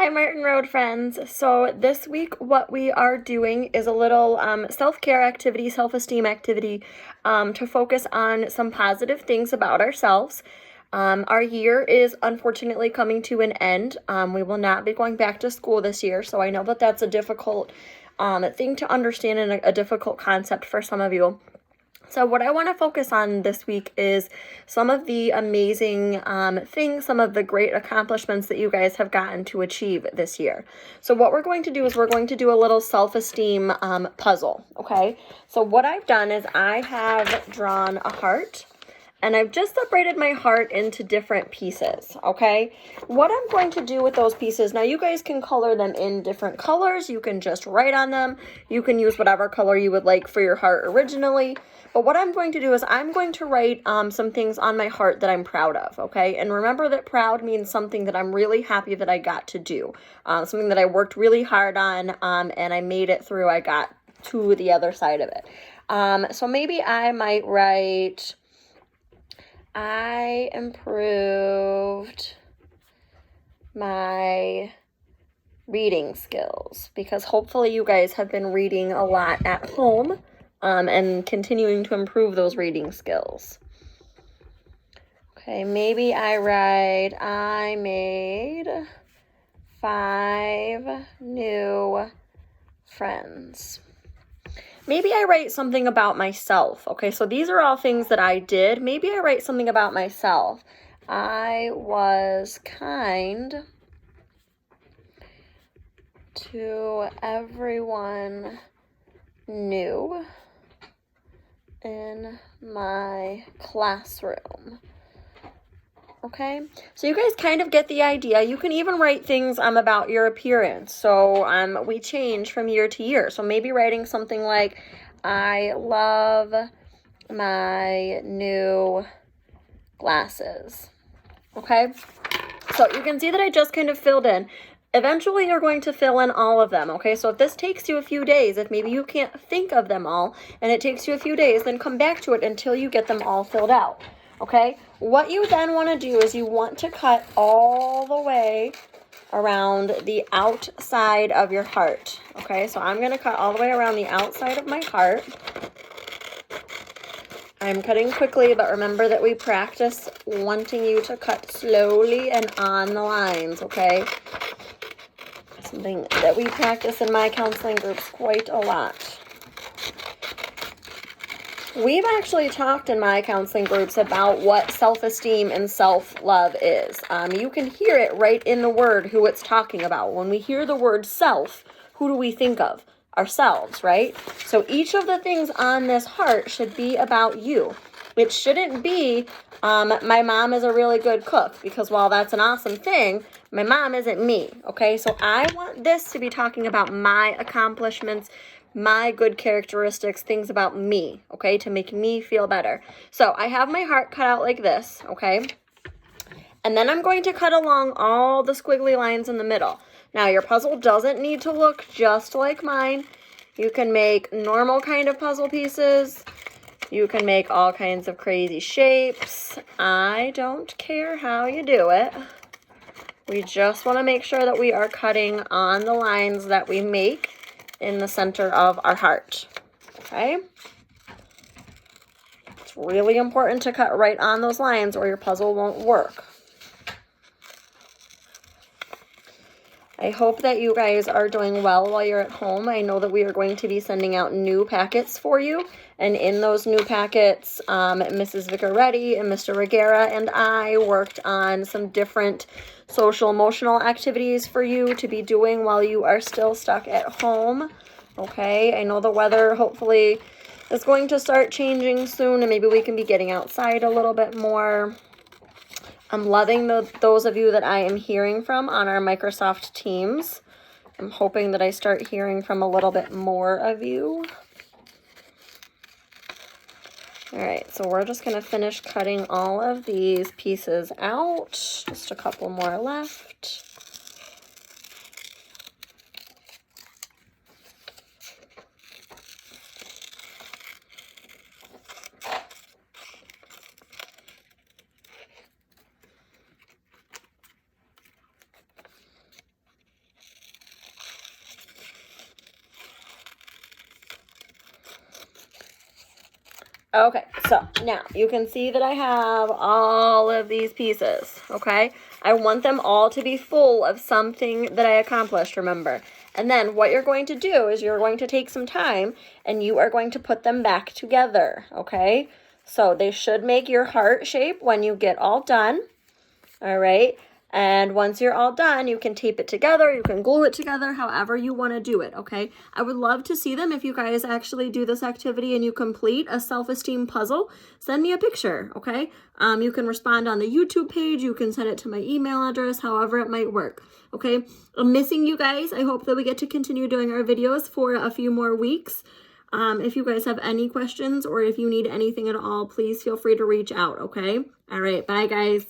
Hi, Martin Road friends. So this week what we are doing is a little self-care activity, self-esteem activity to focus on some positive things about ourselves. Our year is unfortunately coming to an end. We will not be going back to school this year, so I know that that's a difficult thing to understand and a difficult concept for some of you. So what I want to focus on this week is some of the amazing things, some of the great accomplishments that you guys have gotten to achieve this year. So what we're going to do is we're going to do a little self-esteem puzzle, okay? So what I've done is I have drawn a heart, and I've just separated my heart into different pieces, okay? What I'm going to do with those pieces, now you guys can color them in different colors. You can just write on them. You can use whatever color you would like for your heart originally. But what I'm going to do is I'm going to write some things on my heart that I'm proud of, okay? And remember that proud means something that I'm really happy that I got to do, something that I worked really hard on, and I made it through. I got to the other side of it. So maybe I might write, I improved my reading skills, because hopefully you guys have been reading a lot at home and continuing to improve those reading skills. Okay, maybe I write, I made 5 new friends. Maybe I write something about myself. Okay, so these are all things that I did. Maybe I write something about myself. I was kind to everyone new in my classroom. Okay, so you guys kind of get the idea. You can even write things about your appearance. So we change from year to year. So maybe writing something like, I love my new glasses. Okay, so you can see that I just kind of filled in. Eventually, you're going to fill in all of them, okay? So if this takes you a few days, if maybe you can't think of them all, and it takes you a few days, then come back to it until you get them all filled out, okay? What you then want to do is you want to cut all the way around the outside of your heart, okay? So I'm going to cut all the way around the outside of my heart. I'm cutting quickly, but remember that we practice wanting you to cut slowly and on the lines, okay? Something that we practice in my counseling groups quite a lot. We've actually talked in my counseling groups about what self-esteem and self-love is. You can hear it right in the word who it's talking about. When we hear the word self, who do we think of? Ourselves, right? So each of the things on this heart should be about you. It shouldn't be, my mom is a really good cook, because while that's an awesome thing, my mom isn't me, okay? So I want this to be talking about my accomplishments, my good characteristics, things about me, okay, to make me feel better. So I have my heart cut out like this, okay? And then I'm going to cut along all the squiggly lines in the middle. Now, your puzzle doesn't need to look just like mine. You can make normal kind of puzzle pieces. You can make all kinds of crazy shapes. I don't care how you do it. We just want to make sure that we are cutting on the lines that we make in the center of our heart, okay? It's really important to cut right on those lines or your puzzle won't work. I hope that you guys are doing well while you're at home. I know that we are going to be sending out new packets for you. And in those new packets, Mrs. Vicaretti and Mr. Regera and I worked on some different social emotional activities for you to be doing while you are still stuck at home. Okay, I know the weather hopefully is going to start changing soon, and maybe we can be getting outside a little bit more. I'm loving those of you that I am hearing from on our Microsoft Teams. I'm hoping that I start hearing from a little bit more of you. All right, so we're just going to finish cutting all of these pieces out. Just a couple more left. Okay, so now you can see that I have all of these pieces, okay? I want them all to be full of something that I accomplished, remember? And then what you're going to do is you're going to take some time and you are going to put them back together, okay? So they should make your heart shape when you get all done, all right? And once you're all done, you can tape it together, you can glue it together, however you want to do it, okay? I would love to see them if you guys actually do this activity and you complete a self-esteem puzzle. Send me a picture, okay? You can respond on the YouTube page, you can send it to my email address, however it might work, okay? I'm missing you guys. I hope that we get to continue doing our videos for a few more weeks. If you guys have any questions or if you need anything at all, please feel free to reach out, okay? All right, bye guys.